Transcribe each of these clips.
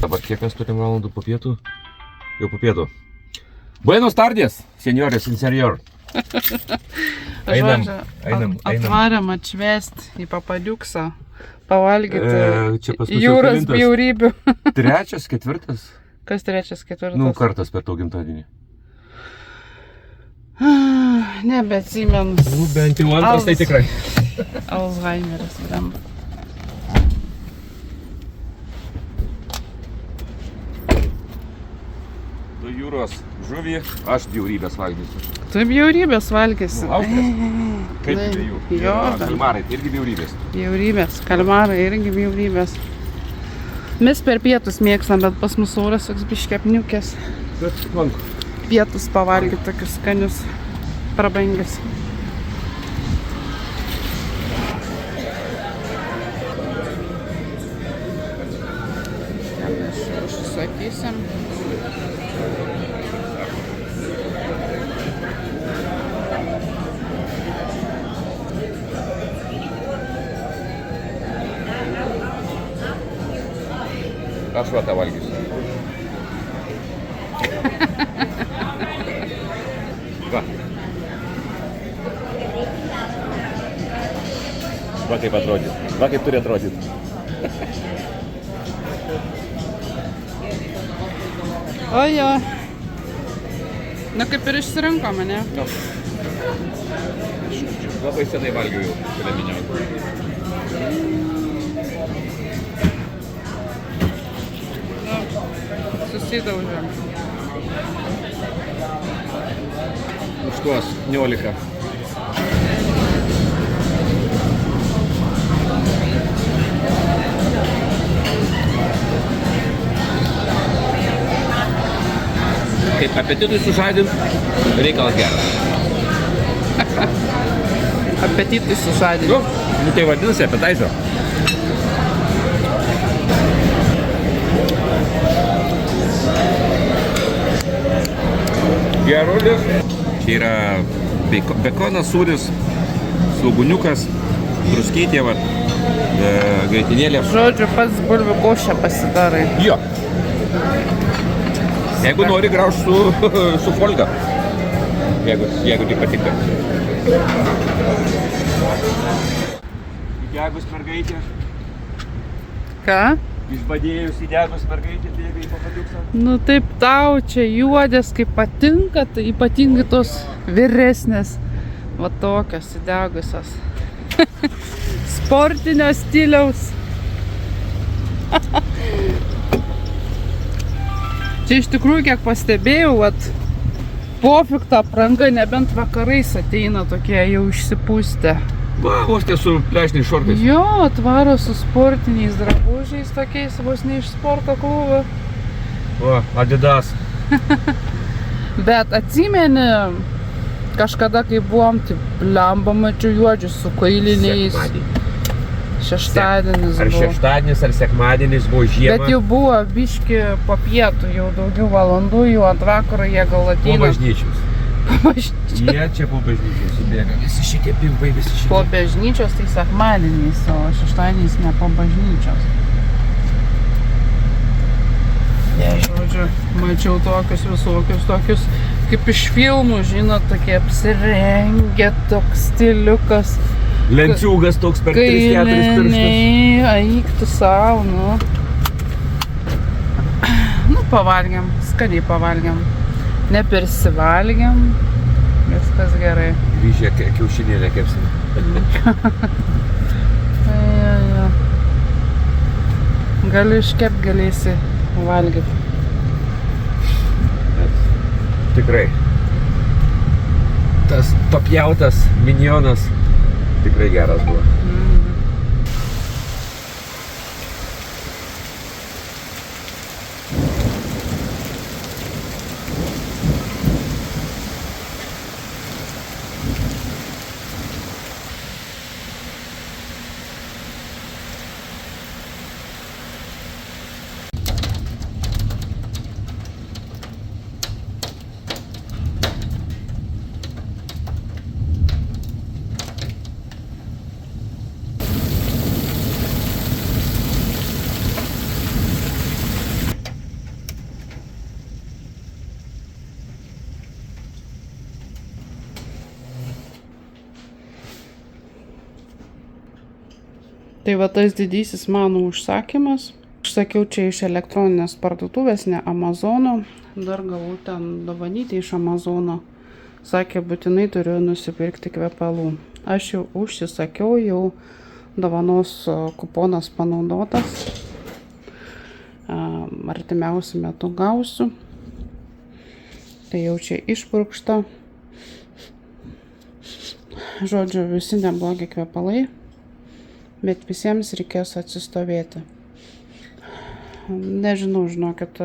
Dabar kiek mes turim valandų po pietų? Jau po pietų. Buenos tardes, senjorės in senjor. Einam. Atvarėm atšvest į Papadiuksą, pavalgyti čia pas mus jūros jau kelintas? bjaurybių. Trečias, ketvirtas? Kas trečias, ketvirtas? Nu, kartas per tau gimtadienį. Nebeatsimenu. Nu, bent jau antras tai tikrai. Alzheimeris, vadam. Tu jūros žuvį, aš bjaurybės valgysiu. Tu bjaurybės valgysi. Kaip dviejų? Jo. Kalmarai irgi bjaurybės. Bjaurybės, kalmarai irgi bjaurybės. Mes per pietus mėgstam, bet pas mus oras toks biškį apniukęs. Bet man. Pietus pavalgyti tokius skanius, prabangius. Mes užsisakysim. Aš va tą valgysiu. Va. Va kaip atrodys. Va kaip turi atrodyti. Ojo. Na kaip ir išsirinko mane. No. Labai senai valgiau jau, šalia minios. Susidaužėm. Už tuos 19. Kaip apetitui sužadint, reikalas geras. Apetitui sužadint. Nu tai vadinasi apetaizo. Gerulis. Čia yra bekonas, sūris, svogūniukas, druskytė, grietinėlė. Žodžiu, pats bulvių košę pasidarai. Jo. Jeigu nori, grauž su folga. Jeigu tai patinka. Įdegus mergaitė. Ką? Išbadėjus įdegus mergaitė, bėga į Papadiuksą. Nu taip tau čia juodės, kaip patinka, tai ypatingai tos vyresnės. Va tokios įdegusios. Sportinio stiliaus. Čia iš tikrųjų, kiek pastebėjau, vat, pofik ta apranga, nebent vakarais ateina tokie jau išsipūstę. Va, vos tie su plešniais šortais. Jo, atvaro su sportiniais drabužiais tokiais, vos ne iš sporto klubo. Va, Adidas. Bet atsimeni, kažkada, kai buvom, tai blemba mačiau juodžius su kailiniais. Šeštadienis Ar buvo. šeštadienis, ar sekmadienis buvo žiema. Bet jau buvo biški po pietų, jau daugiau valandų, jau ant vakaro jie gal Po ateina. bažnyčios. Jie čia po bažnyčios subėga. Visi šitie pimpai, visi šitie. Po bažnyčios tai sekmadieniais, o šeštadieniais ne po bažnyčios. Žodžiu, mačiau tokius visokius, tokius kaip iš filmų, žinot, tokie apsirengę, toks stiliukas. Lenciūgas toks per 3-4 pirštus. Eik tu savo, nu. Nu, pavalgiam, skaniai pavalgiam. Nepersivalgiam, viskas gerai. Grįžę kiaušinėlę kepsim. Ja. Galiu iškept, galėsi valgyti. Tikrai. Tas papjautas minionas tikrai geras buvo. Tai va tas didysis mano užsakymas. Užsakiau čia iš elektroninės parduotuvės, ne Amazono. Dar gavau ten dovanyti iš Amazono. Sakė, būtinai turiu nusipirkti kvepalų. Aš jau užsisakiau, jau dovanos kuponas panaudotas. Artimiausiu metu gausiu. Tai jau čia išpurkšta. Žodžiu, visi neblogi kvepalai, bet visiems reikės atsistovėti. Nežinau, žinokit,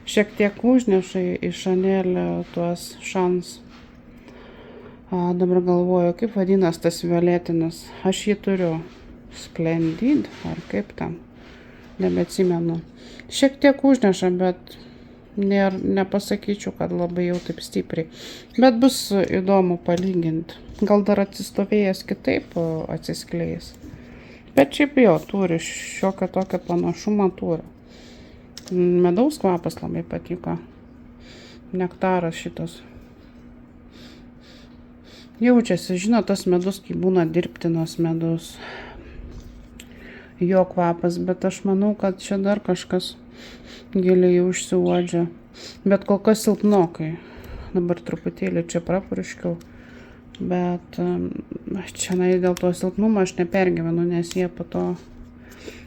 šiek tiek užneša į Chanel tuos šans. Dabar galvoju, kaip vadinas tas violetinis. Aš jį turiu. Splendid, ar kaip ten. Nebeatsimenu. Šiek tiek užneša, bet nepasakyčiau, kad labai jau taip stipriai. Bet bus įdomu palyginti. Gal dar atsistovėjęs kitaip atsiskleis. Bet šiaip jo, turi šiokią tokią panašumą turi. Medaus kvapas labai patiko. Nektaras šitas. Jaučiasi, žinot, tas medus, kai būna dirbtinas medus. Jo kvapas, bet aš manau, kad čia dar kažkas giliai užsiuodžia. Bet kol kas silpnokai. Dabar truputėlį čia prapurškiau. Bet čia dėl to silpnumo aš nepergyvenu, nes jie po to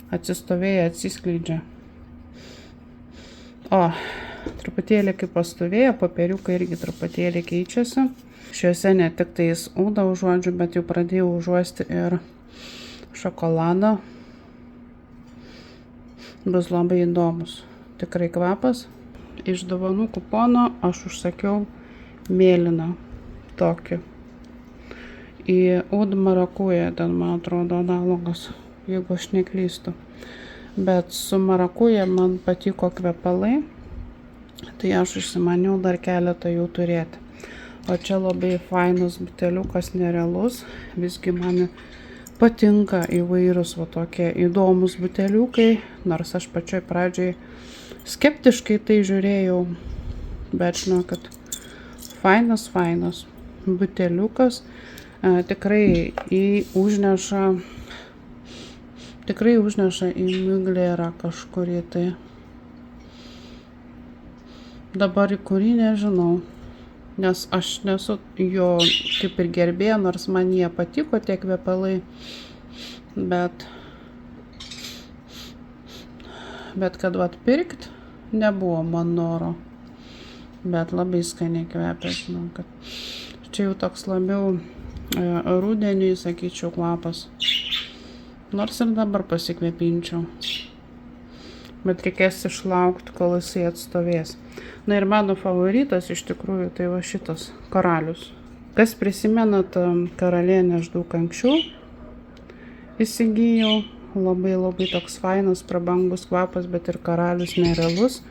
atsistovėja, atsiskleidžia. O, truputėlį kaip pastovėjo, popieriukai irgi truputėlį keičiasi. Šiuose ne tik tais odą užuodžiu, bet jau pradėjau užuosti ir šokoladą. Bus labai įdomus. Tikrai kvapas. Iš dovanų kupono aš užsakiau mėlyną tokį. Į Oud Marakuja, ten man atrodo analogas, jeigu aš neklystu. Bet su marakuja man patiko kvepalai, tai aš užsimaniau dar keletą jų turėti. O čia labai fainas buteliukas, nerealus, visgi man patinka įvairūs va tokie įdomus buteliukai, nors aš pačioj pradžioj skeptiškai tai žiūrėjau, bet žinau, kad fainas buteliukas, tikrai užneša į miglėrą kažkurį tai. Dabar į kurį nežinau, nes aš nesu jo kaip ir gerbėja, nors man jie patiko tie kvepalai, bet kad atpirkt nebuvo man noro, bet labai skaniai kvepia, žinau, kad čia jau toks labiau rudeniui, sakyčiau, kvapas. Nors ir dabar pasikvepinčiau. Bet reikės išlaukti, kol jisai atstovės. Na ir mano favoritas iš tikrųjų tai va šitas karalius. Kas prisimenat, karalienę aš daug anksčiau įsigijau. Labai toks fainas, prabangus kvapas, bet ir karalius nerealus.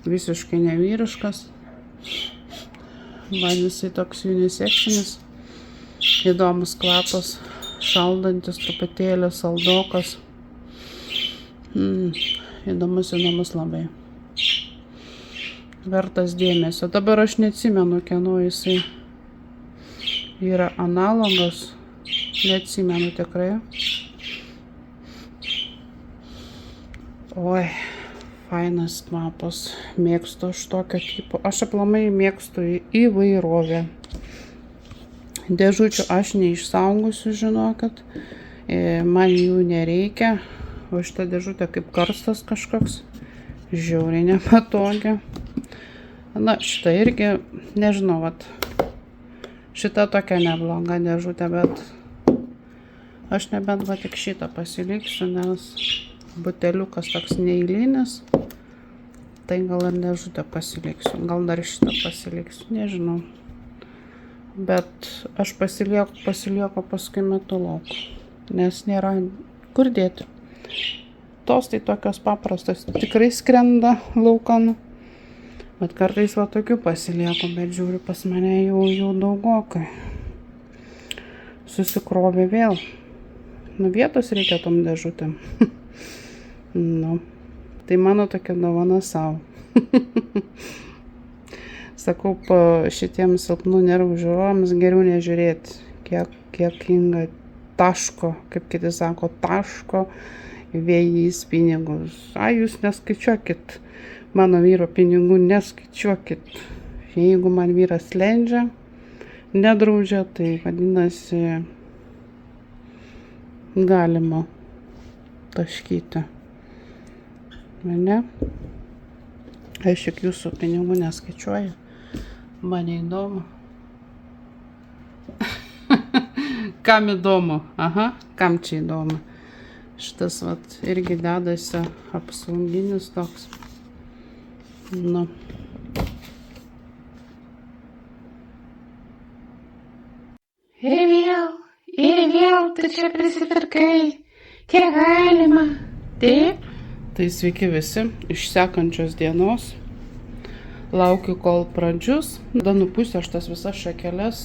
Visiškai nevyriškas. Man jisai toks uniseksinis. Įdomus kvapas. Šaldantis truputėlį, saldokas. Įdomus labai. Vertas dėmesio. Dabar aš neatsimenu, kieno jisai yra analogas. Neatsimenu tikrai. Oi, fainas kvapas. Mėgstu aš tokio tipo. Aš aplamai mėgstu įvairovę. Dėžučių aš neišsaugosiu, žinokit. Man jų nereikia. O šitą dėžutę kaip karstas kažkoks. Žiauriai nepatogi. Na, šitą irgi, nežinau, vat. Šitą tokia nebloga dėžutė, bet aš nebent va tik šitą pasiliksiu, nes buteliukas toks neeilinis. Tai gal ir dėžutę pasiliksiu. Gal dar šitą pasiliksiu, nežinau. Bet aš pasilieku paskui metu lauk, nes nėra kur dėti. Tos tai tokios paprastos, tikrai skrenda laukan, bet kartais va tokių pasilieku, bet žiūriu pas mane jau daugokai. Susikrovė vėl. Nu, vietos reikia tom dėžutėm. Nu, tai mano tokia dovana savo. Sakau, šitiems silpnų nervų žiūrovams geriau nežiūrėti, kiek Inga taško, kaip kiti sako, taško vėjais pinigus. Jūs neskaičiuokit mano vyro pinigų, neskaičiuokit. Jeigu man vyras leidžia, nedraudžia, tai vadinasi galima taškyti. Ne? Aš juk jūsų pinigų neskaičiuoju. Man įdomu. Kam įdomu? Aha, kam čia įdomu? Šitas vat irgi dedasi apsauginis toks. Nu. Ir vėl tu čia prisipirkai. Kiek galima? Taip? Tai sveiki visi iš sekančios dienos. Laukiu, kol pradžius. Tada nupūsiu aš tas visas šakeles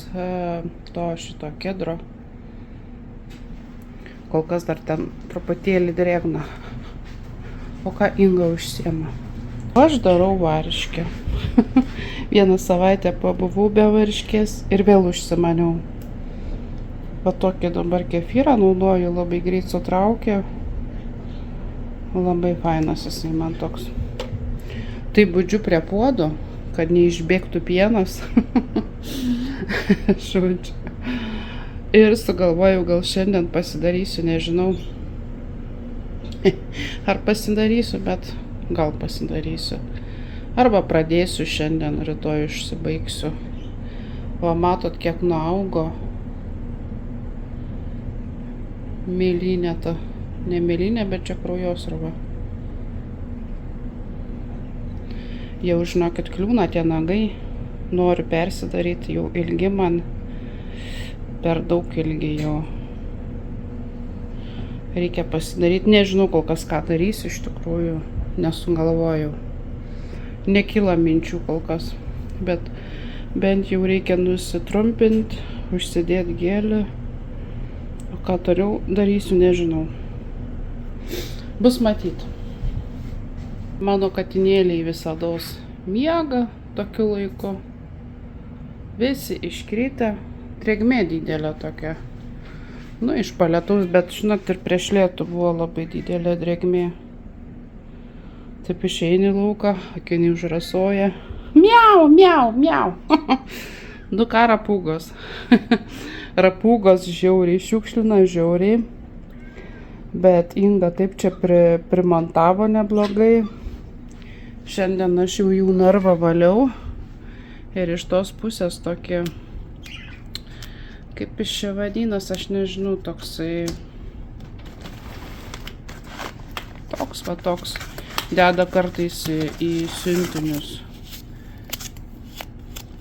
to šito kedro. Kol kas dar ten truputėlį drėgna. O ką Inga užsiema? Aš darau varškę. Vieną savaitę pabuvau be varškės ir vėl užsimaniau. Va tokį dabar kefyrą naudoju, labai greit sutraukia. Labai fainas jisai man toks. Tai budžiu prie puodo, kad neišbėgtų pienas. Žodžiu. Ir sugalvojau, gal šiandien pasidarysiu, nežinau. Ar pasidarysiu, bet gal pasidarysiu. Arba pradėsiu šiandien, rytoj užsibaigsiu. Va, matot, kiek nuaugo. Mėlynė ta. Ne mėlynė, bet čia kraujosruva. Jau žinokit, kliūna tie nagai. Noriu persidaryti, jau ilgi man. Per daug ilgi jau. Reikia pasidaryti. Nežinau, kol kas ką darysiu, iš tikrųjų. Nesugalvojau. Nekyla minčių kol kas. Bet bent jau reikia nusitrumpinti, užsidėti gėlį. O ką toliau darysiu, nežinau. Bus matyt. Mano katinėliai visados miega tokiu laiku. Visi iškritę. Drėgmė didelė tokia. Nu, iš palietaus, bet žinot, ir prieš lietų buvo labai didelė drėgmė. Taip išeini į lauką, akiniai užrasoja. Miau, miau, miau. Nu ką, rapūgos. Rapūgos žiauriai šiukšlina, žiauriai. Bet Inga taip čia primontavo neblogai. Šiandien aš jau jų narvą valiau. Ir iš tos pusės tokie, kaip iš čia vadinas, aš nežinau, toksai. Toks. Deda kartais į siuntinius.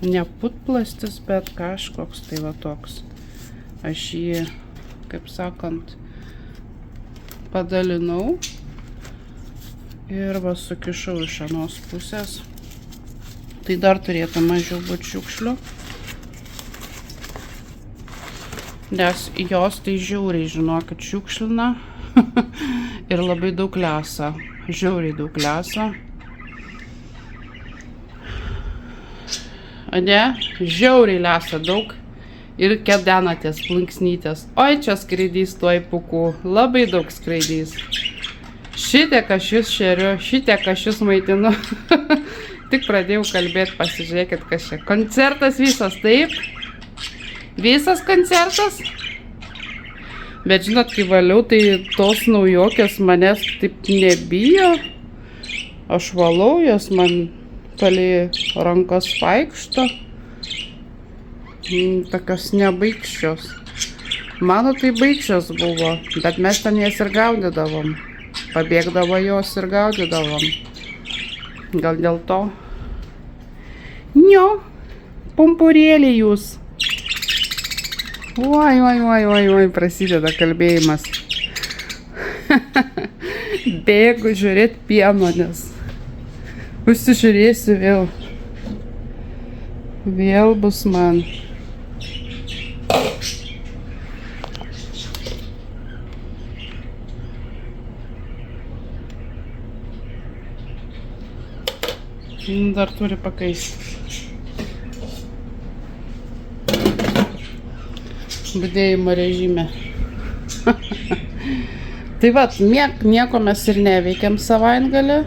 Ne putplastis, bet kažkoks tai va toks. Aš jį, kaip sakant, padalinau ir va sukišau iš anos pusės. Tai dar turėtų mažiau būti šiukšlių. Nes jos tai žiauriai, žinokit, šiukšlina. Ir labai daug lesa. Žiauriai daug lesa. Ne? Žiauriai lesa daug. Ir kedenatės plunksnytės. Oi, čia skraidys tuoj pukų. Labai daug skraidys. Šitiek aš jūs šeriu, šitiek aš jūs maitinu. Tik pradėjau kalbėti, pasižiūrėkit, kas čia. Koncertas visas, taip? Visas koncertas? Bet žinot, kai valiau, tai tos naujokės manęs taip nebijo. Aš valau, jos man palei rankas vaikšto. Tokios nebaikščios. Mano tai baikščios buvo, bet mes ten jas ir gaudydavom. Pabėgdavo jos ir gaudydavom. Gal dėl to? Nio, pumpurėlį jūs. Oi, prasideda kalbėjimas. Bėgu žiūrėti pieno, nes užsižiūrėsiu vėl. Vėl bus man. Dar turi pakaisti. Budėjimo režime. Tai vat, nieko mes ir neveikiam savaitgalį.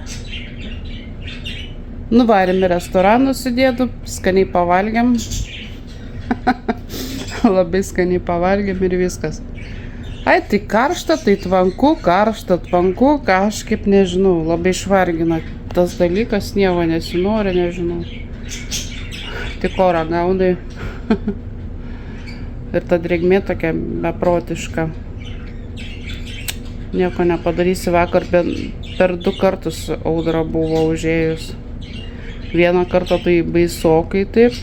Nuvarėm į restoraną sudėtų, skaniai pavalgiam. Labai skaniai pavalgiam ir viskas. Ai, tai karšta, tai tvanku, kažkaip nežinau, labai išvargina tas dalykas, nieko nesinori, nežinau. Tik orą gaudai. Ir ta drėgmė tokia beprotiška. Nieko nepadarysi, vakar per 2 kartus audra buvo užėjus. Vieną kartą tai baisokai taip,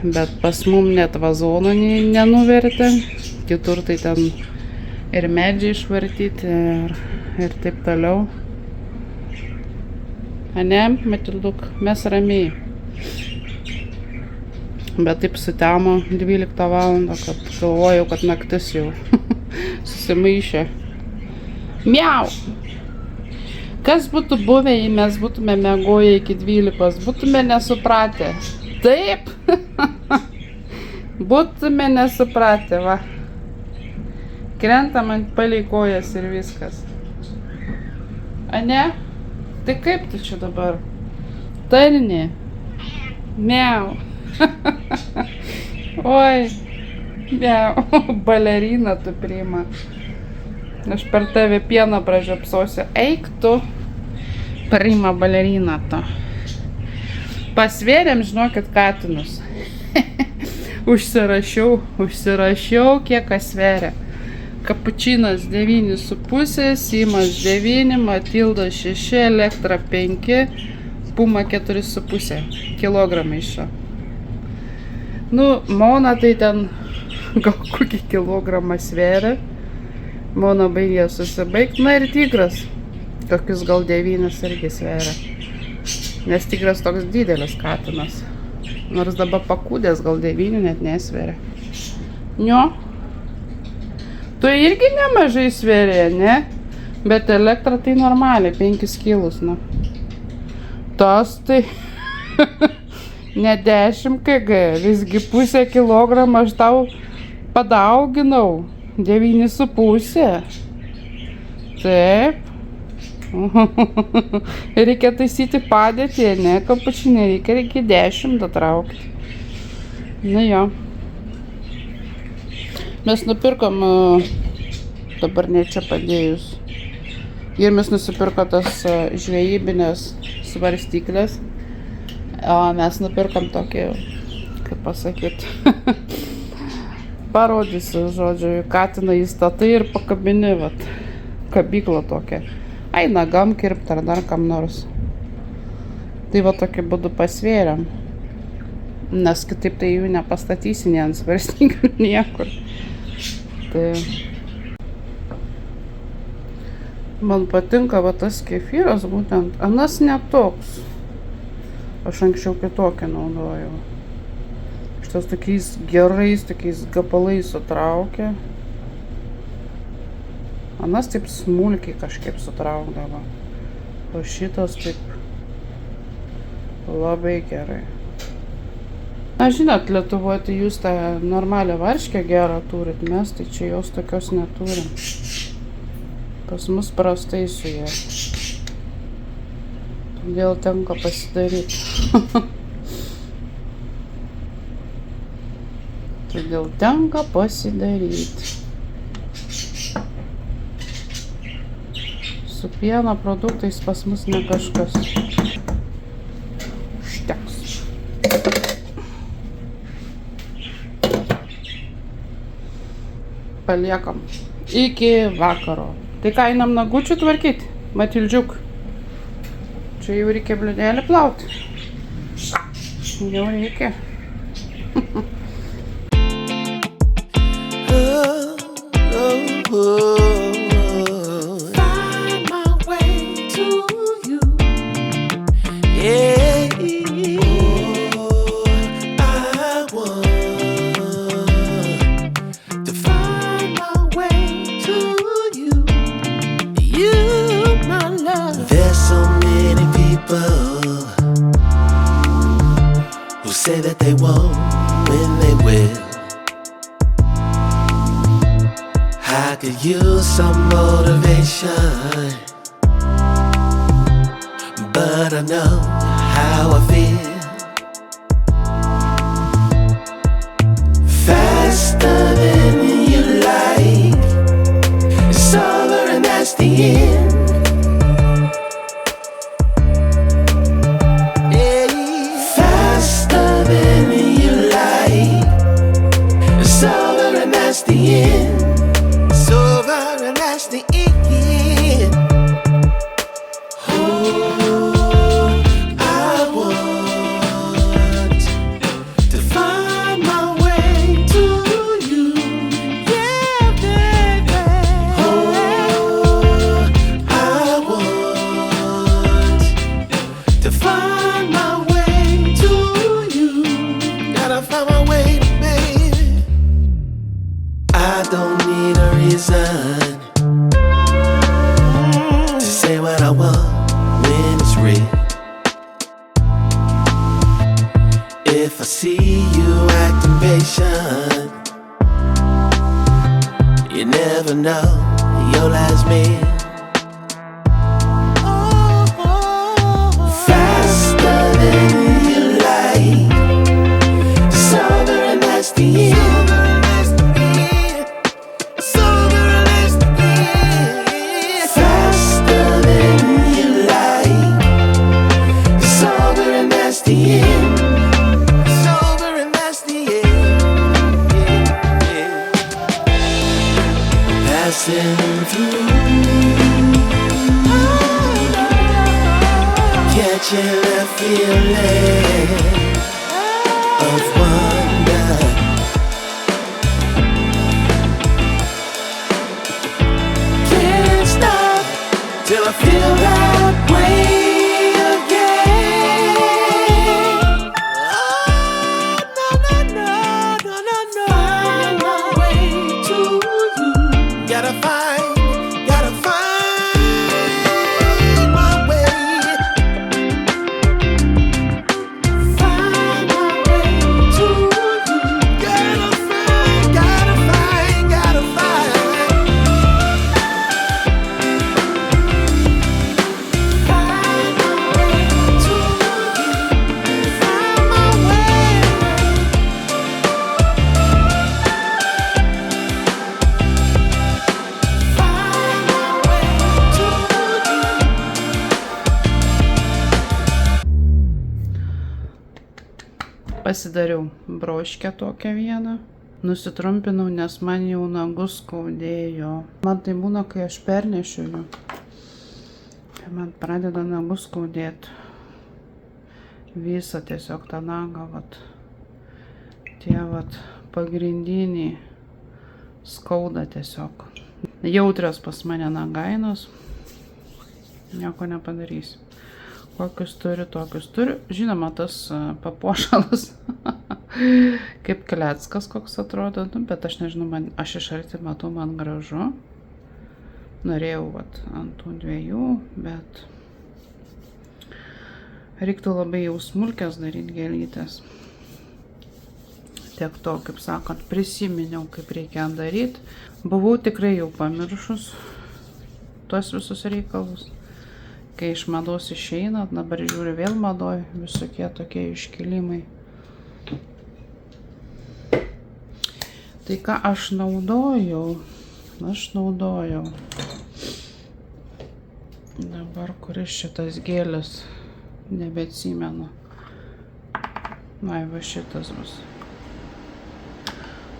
bet pas mum net vazono nenuvertė, kitur tai ten ir medžiai išvartyti ir taip toliau. Ane, Matilduk, mes ramiai. Bet taip sutemo 12 valandą, kad galvojau, kad naktis jau susimaišė. Miau! Kas būtų buvę, jei mes būtume miegoję iki 12, būtume nesupratę. Taip? Būtume nesupratę, va. Krenta man palei kojas ir viskas. Ane? Tai kaip tu čia dabar? Tarni? Miau. Oi. Miau. Balerina tu priima. Aš per tave pieną pražiopsosiu. Eik tu. Priima baleriną to. Pasvėrėm, žinokit, katinus. Užsirašiau, kiek kas sveria. Kapučinas 9,5, Simas 9, Matilda 6, Elektra 5, Puma 4,5 kilogramai šio. Nu, Mona tai ten gal kokį kilogramą sveria. Mona baigė susibaigti. Na ir Tigras. Tokius gal 9 irgi sveria. Nes Tigras toks didelis katinas. Nors dabar pakūdės gal 9 net nesveria. Nio. Tu irgi nemažai sveria, ne? Bet Elektra tai normaliai, 5 kilus, nu. Tas tai ne 10 kg, visgi pusę kilogramą aš tau padauginau. 9,5. Taip. Reikia taisyti padėtį, ne, kapučinė, reikia 10 atraukti. Na jo. Mes nupirkom, dabar ne čia padėjus. Ir mes nusipirko tas žvejybinės svarstyklės. O mes nupirkom tokį, kaip pasakyt, parodysiu, žodžiu, katiną įstatai ir pakabini, vat, kabyklą tokią. Ai, nagam kirpt ar dar kam nors. Tai va tokiu būdu pasvėriam. Nes kitaip tai jų nepastatysi, ne ant svarstyklių, niekur. Tai man patinka va tas kefyras būtent. Anas netoks. Aš anksčiau kitokį naudojau. Šitas tokiais gerais, tokiais gapalais sutraukia. Anas taip smulkiai kažkaip sutraukdavo. O šitas taip labai gerai. Na, žinot, Lietuvoje tai jūs tą normalią varškę gerą turit, mes tai čia jos tokios neturim. Pas mus prastai su jie. Todėl tenka pasidaryti. Todėl tenka pasidaryti. Su pieno produktais pas mus ne kažkas. Užteks. Paliekam iki vakaro. Tai ką, einam nagučių tvarkyti? Matildžiuk. Čia jau reikia bliūdelį plauti. Jau reikia. Find my way to you. Yeah. Oh, I want to find my way to you. You, my love. There's so many people who say that they won't when they will. use some motivation, but I know how I feel. Faster than you like, it's over and that's the end. Faster than you like, it's over and that's the end. It's over and that's the end. Oh, I want to find my way to you. Yeah, baby. Oh, I want to find my way to you. Gotta find my way, baby. I don't need a reason to say what I want when it's real. If I see you acting patient, you never know your last meal. Faster than you like, it's over and that's the end. Faster than you like, it's over and that's the end. It's over and that's the end. Passing through, catching a feeling of wonder. Can't stop till I feel that way again. Oh, no. Find my way to you. Gotta find my way. Find my way to you. Gotta find. Find my way to you. Find my way. Find my way to you. Pasidariau broškę tokią vieną. Nusitrumpinau, nes man jau nagus skaudėjo. Man tai būna, kai aš pernešiu jų. Man pradeda nagus skaudėti. Visą tiesiog tą nagą, vat. Tie, vat, pagrindiniai skauda tiesiog. Jautrios pas mane nagainos. Nieko nepadarysiu. Kokius turiu, tokius turiu. Žinoma, tas papuošalas kaip kleckas koks atrodo, nu, bet aš nežinau, aš iš arti matau, man gražu. Norėjau vat, ant tų dviejų, bet reiktų labai jau smulkės daryti gėlytės. Tiek to, kaip sakant, prisiminiau, kaip reikia daryti. Buvau tikrai jau pamiršus tuos visus reikalus. Kai iš mados išeina, dabar žiūriu vėl madoj, visokie tokie iškilimai. Tai ką aš naudojau? Dabar kuris šitas gėlis, nebeatsimenu. Na, va šitas bus.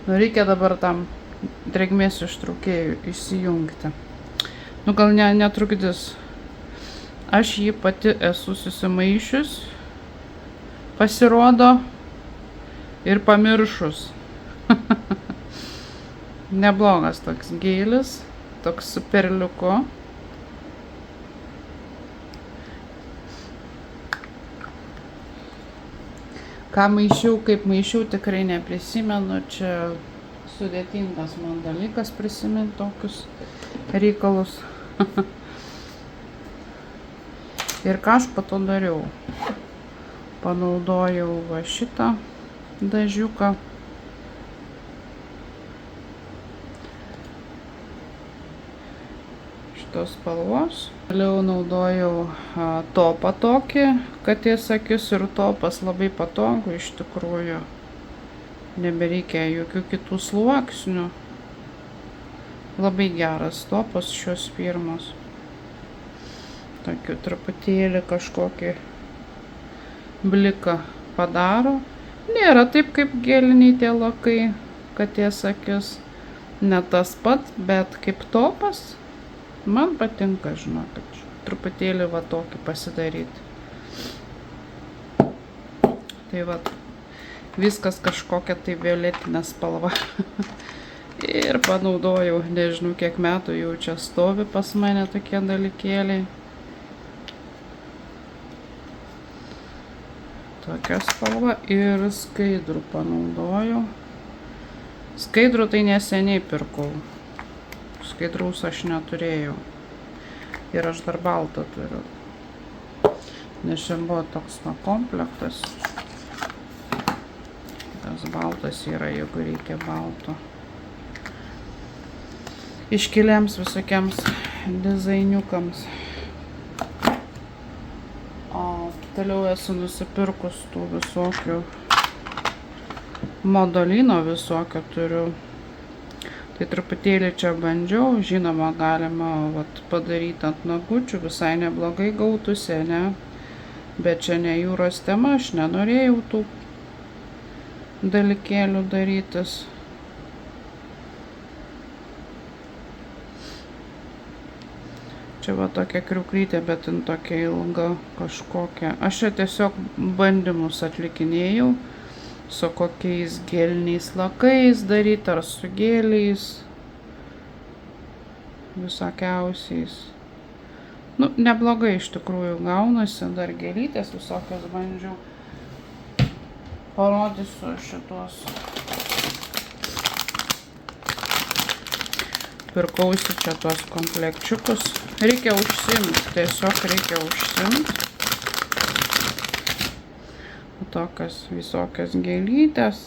Nu, reikia dabar tam drėgmės ištraukėjų įsijungti. Nu, gal netrukdys. Aš jį pati esu susimaišius, pasirodo, ir pamiršus. Neblogas toks gėlis, toks su perliuku. Ką maišiau, kaip maišiau, tikrai neprisimenu. Čia sudėtingas man dalykas prisiminti tokius reikalus. Ir ką aš po to dariau? Panaudojau va šitą dažiuką. šitos spalvos. Toliau naudojau topą tokį, katės akis ir topas labai patogu iš tikrųjų. Nebereikia jokių kitų sluoksnių. Labai geras topas šios firmos. Tokiu truputėlį kažkokį bliką padaro. Nėra taip kaip geliniai tie lakai, katės akis. Ne tas pats, bet kaip topas. Man patinka, žinokit, truputėlį va tokį pasidaryti. Tai va, viskas kažkokia tai violetinė spalva. Ir panaudojau, nežinau kiek metų jau čia stovi pas mane tokie dalykėliai. Tokia spalva ir skaidrų panaudojau. Skaidrų tai neseniai pirkau. Skaidraus aš neturėjau. Ir aš dar baltą turiu. Nes čia buvo toks komplektas. Tas baltas yra, jeigu reikia balto. Iškiliams visokiams dizainiukams. O toliau esu nusipirkus tų visokių modolino visokio turiu. Tai truputėlį čia bandžiau, žinoma, galima padaryti ant nagučių, visai neblogai gautųsi, ne? Bet čia ne jūros tema, aš nenorėjau tų dalykėlių darytis. Čia va tokia kriuklytė, bet jin tokia ilga kažkokia. Aš čia tiesiog bandymus atlikinėjau. Su kokiais geliniais lakais daryti, ar su gėliais, visokiausiais. Nu, neblogai iš tikrųjų gaunasi, dar gėlytės visokios bandžiau. Parodysiu šitos. Pirkausi čia tuos komplekčiukus. Reikia užsimti, tiesiog reikia užsimti. Tokios visokios gėlytės.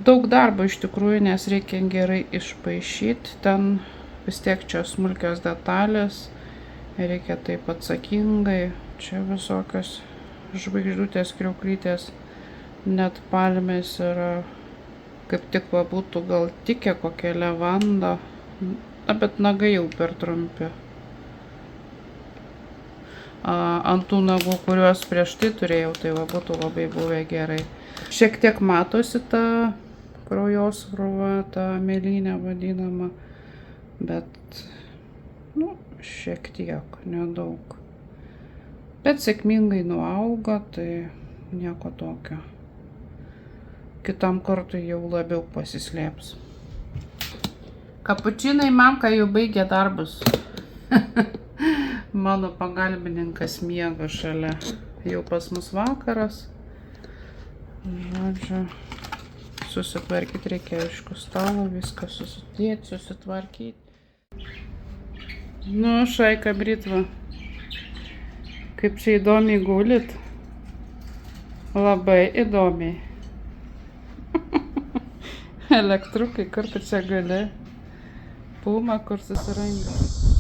Daug darbo iš tikrųjų, nes reikia gerai išpaišyti. Ten vis tiek čia smulkios detalės. Reikia taip atsakingai. Čia visokios žvaigždutės, kriauklytės. Net palmės yra. Kaip tik va būtų gal tikė kokia levanda. Bet nagai jau per trumpi. Ant tų nagų, kuriuos prieš tai turėjau, tai va būtų labai buvę gerai. Šiek tiek matosi ta kraujosruva, ta mėlynė vadinama, bet, nu, šiek tiek, nedaug. Bet sėkmingai nuauga, tai nieko tokio. Kitam kartui jau labiau pasislėps. Kapučinai mamka jau baigė darbus. Mano pagalbininkas miega šalia. Jau pas mus vakaras. Žodžiu, susitvarkyti reikia, aišku, stalą, viską susidėti, susitvarkyti. Nu, šaika Britva. Kaip čia įdomiai gulit. Labai įdomiai. Elektrukai, kur tu čia gali. Puma, kur susiranga.